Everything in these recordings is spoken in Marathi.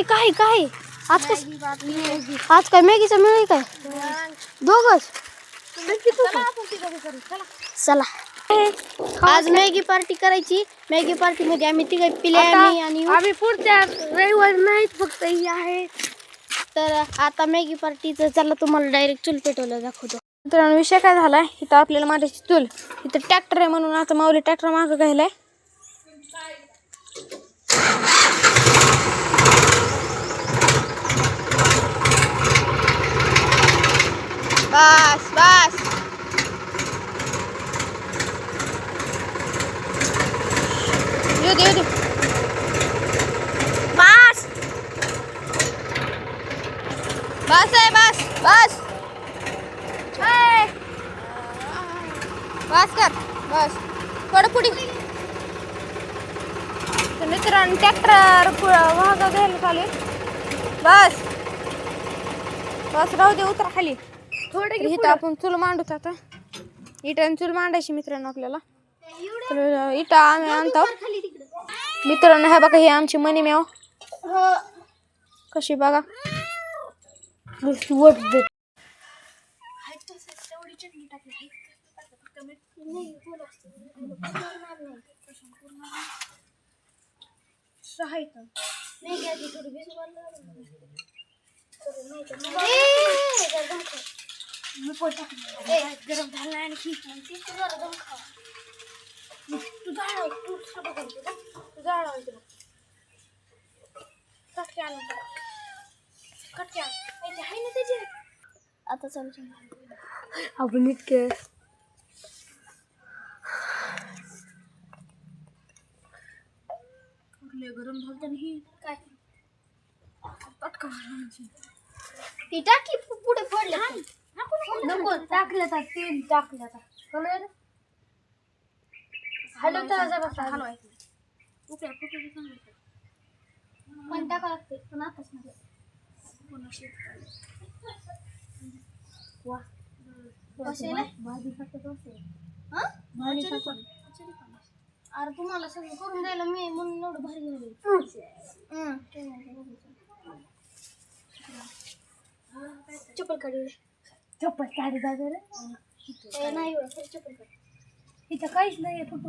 काय काय आज आज काय मॅगीचा मिळेल काय दोघच चला आज मॅगी पार्टी करायची. मॅगी पार्टी मध्ये आम्ही तिघ पिले आणि आम्ही पुढच्या रविवारी नाहीत फक्त ही आहे. तर आता मॅगी पार्टीचं चला तुम्हाला डायरेक्ट चूल पेटवलं दाखवतो. मित्रांनो विषय काय झालाय इथं आपल्याला माझ्याची चूल इथं ट्रॅक्टर आहे म्हणून आता माऊली ट्रॅक्टर मागं घ्यायलाय. बस बस येऊ दे बस बस आहे बस बस बस कर बस थोडं पुढे. तर मित्रांनो ट्रॅक्टर मागं घ्यायला चालेल. बस बस राहू दे उतरा खाली थोडं. इथं आपण चूल मांडूत आता इटाने चूल मांडायची मित्रांनो आपल्याला. तर इटा आम्ही आणतो मित्रांनो. ह्या बघा ही आमची मनी मेव कशी बघा गरम झाला आणखी तू आता चालू आपण इतके गरम झालं ही काय ती टाकी पुढे पडले नको टाकलं तर तेल टाकलं तर हलवता जरा हलवायचं पण टाका लागते पण आताच नाही. अरे तुम्हाला सगळं करून द्यायला मी म्हणून एवढं भारी झालं. चप्पल काढू चप्पल काढी दादा नाही चप्पल काढ इथं काहीच नाही फक्त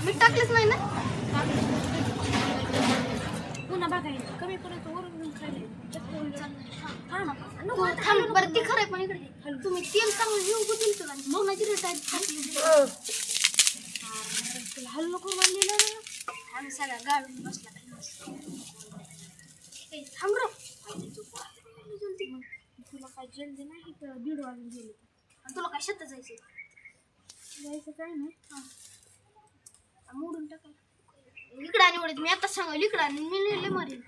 मी टाकलंच नाही ना पुन्हा बघायला कमी पर्यंत वरून खायला बरं ती खरंय पण इकडे तुम्ही तेल चांगलं घेऊ गुंतवलं मग माझी तुला हल्ल नको मानलेलं ना आम्ही सगळ्या गाडून बसला थांब तुला काय जल्दी नाही तर 1:30 वाजून गेले. आणि तुला काय शेतात जायचं काय नाही मोडून टाकायला इकडं आणि उडत मी आताच सांगायला इकडं आणि मी नेले मरेल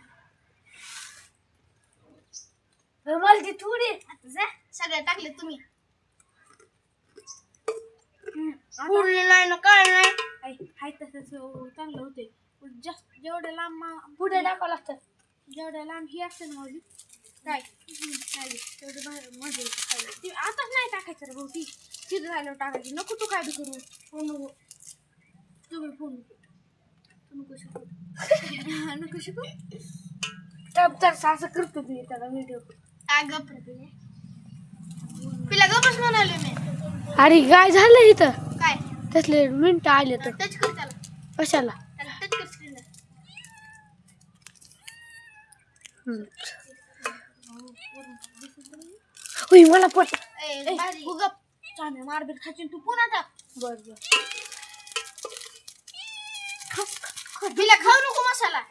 मला थोडी आता जा सगळ्या टाकले तुम्ही पुढले नाही ना काय नाही हाय तसंच चांगलं होते. जास्त जेवढे लांब पुढे टाकावं लागतं जेवढ्या लांब ही असते ना माझी काय तेवढे बाहेर मध्ये खायला ती आताच नाही टाकायचं रे भाऊ. ती तिथं राहिल्यावर टाकायची नको तू काय बी करू फोन तुम्ही फोन नको शिकू नको शिकू तर असं करतो मी त्याला व्हिडिओ पिला गपच म्हणाले मी. अरे काय झालं इथं काय तसले मिनिटं आले तर टच कर त्याला कशाला टच कर स्क्रीनला. होय मला पण मारबीट खाची तू पुन्हा टाक. बर बिला खाऊ नको मसाला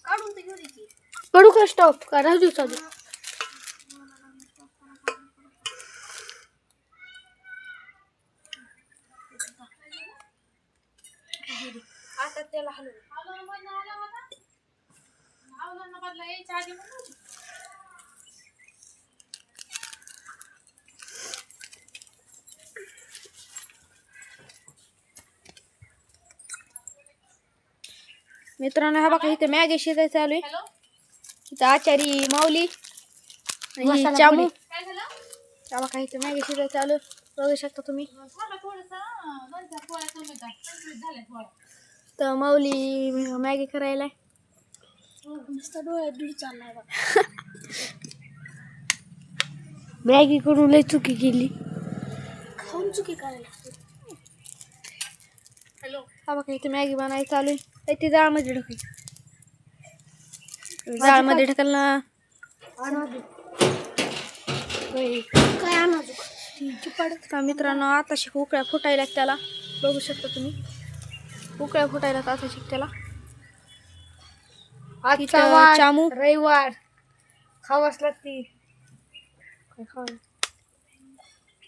काढून तर घेऊ दे. कडू का स्टॉप का राहू चालू आता त्याला हलवू मित्रांनो हा बघा इथे मॅगी शिजायचं चालू आहे. इथं आचारी माऊली चामू काय झालं त्या बघा इथे मॅगी शिजायचं चालू बघू शकता तुम्ही. थांबा थोडंसं 2-4 पोळ्या कमी झाल्या थोड्या. तर माऊली मॅगी करायला नुसतं डोळ्यात दूध चाललाय बघ. मॅगी करून लय चुकी केली. खाऊन चुकी करायला लागते. हॅलो हा बघा इथे मॅगी बनायची चालू आहे. ती जाळमध्ये ढकल. जाळमध्ये ढकल ना. काय आणायचं मित्रांनो आता उकळ्या फुटायला त्याला बघू शकता तुम्ही. उकळ्या फुटायला आता त्याला आजचा चामू रविवार खावाच लागते.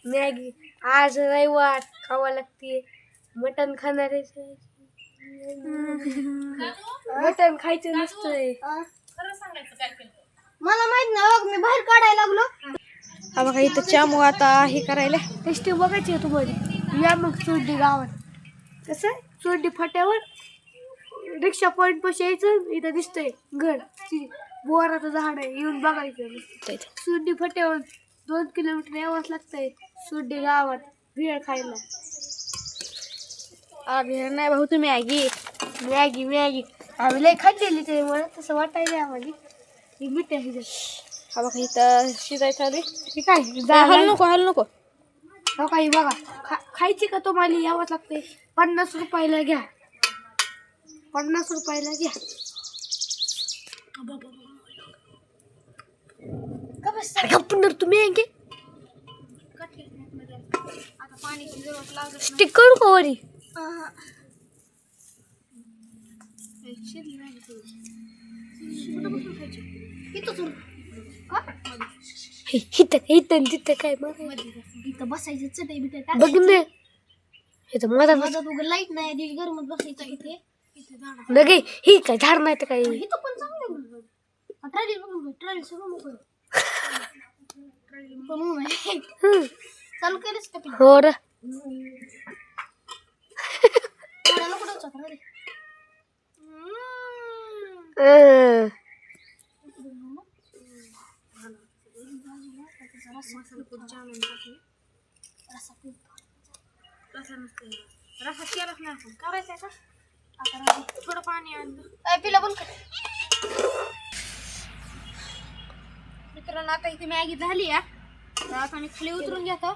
मॅगी आज रविवार खावा लागते. मटण खाणार मटण खायचं नसतंय. मला माहित नाही बघ मी बाहेर काढायला लागलो. हा बघा इथं चामू आता हे करायला टेस्टी बघायची आहे तुम्हाला. या मग सोडली गावात कसं सोडली फाट्यावर रिक्षा पॉइंट पाशी यायचं. इथं दिसतंय घर बोराचं झाड आहे. येऊन बघायचं. सोडली फाट्यावर 2 किलोमीटर यावंच लागतंय. सोडली गावात भेळ खायला. भेळ नाही भाऊ तुम्ही मॅगी मॅगी आम्ही लय खाल्लेली ते मला तसं वाटायला आम्हाला. ही मिठ्या हा बघा इथं शिजायचं चालू ठीक आहे. हल नको हो काही बघा खायची का तुम्हाला यावंच लागते. 50 रुपयाला घ्या. 50 रुपयाला घ्या. पुन्हा तुम्ही येंगे आता पाण्याची जरूरत लागत स्टिक करू का वरी. इथं तिथं काय इथं बसायचं चटई बिटई बघ ना. इथं माझा लाईट नाही दिवस गरमच बसायचं इथे. लगे ही काय झाड नाही तर काय. इथं पण चांगलं ट्रायल चालू केलंच का हो रे. रसा केलाच नाही आपण करायचं का आता. थोडं पाणी आणलं पिला पण मित्रांनो आता इथे मॅगी झाली आहे. तर आता मी खाली उतरून घेतो.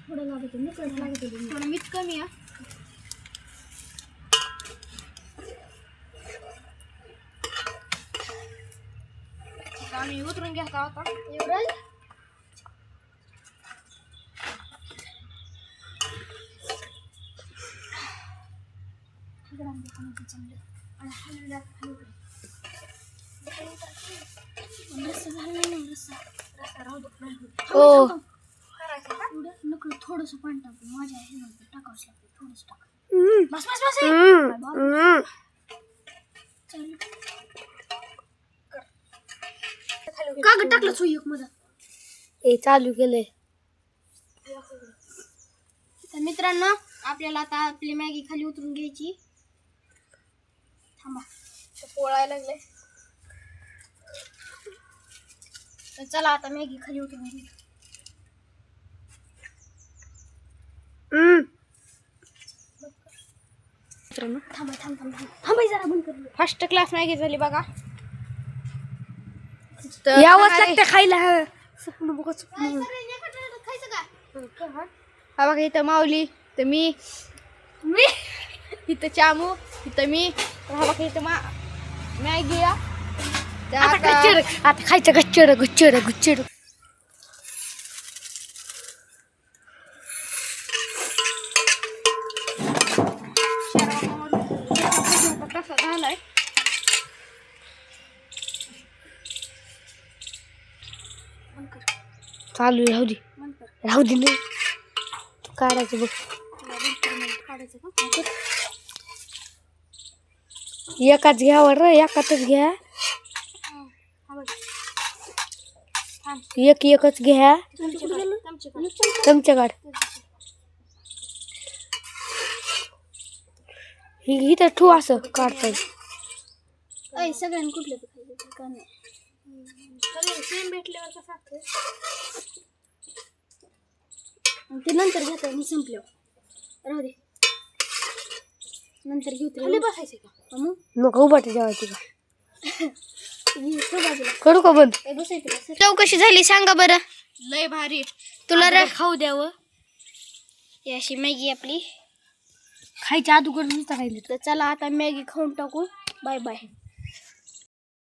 थोडं लागत थोडं मीठ कमी आहे. आम्ही उतरून घेतो आता. एवढं हो थोडस पाणी टाकू. माझ्या टाकावं लागतं. थोडस टाक. बस बस बस कागद टाकलं सुयोग मध्ये. हे चालू केलंय. तर मित्रांनो आपल्याला आता आपली मॅगी खाली उतरून घ्यायची. थांबा पोळायला लागले. तर चला आता मॅगी खाली उतरून घेऊ. थांबाय जरा बंद कर. फर्स्ट क्लास मॅगी झाली बघा. यावंच लागतं खायला. हा बघा इथं माऊली तर मी इथं चामू इथं मी. हा बघा इथं मॅगी आता खायचं गच्चर. कसा झालाय चालू राहू दे नाही काढायचं बघ. एकाच घ्यावर एकातच घ्या. एकच घ्या. चमचा काढ. इथं ठेवू असं काढता येईल. सगळ्यांनी कुठले सेम भेटल्यावर कसं ते नंतर घेता मी संपल्यावर राहू दे नंतर घेऊ खाली बसायचं का मग नको उभा जेवायची का बाजूला करू का बंद बसायचं चव कशी झाली सांगा बरं. लय भारी तुला खाऊ द्यावं ही अशी मॅगी आपली. खायच्या अगोदर नुसतं खायला तर चला आता मॅगी खाऊन टाकू. Bye bye.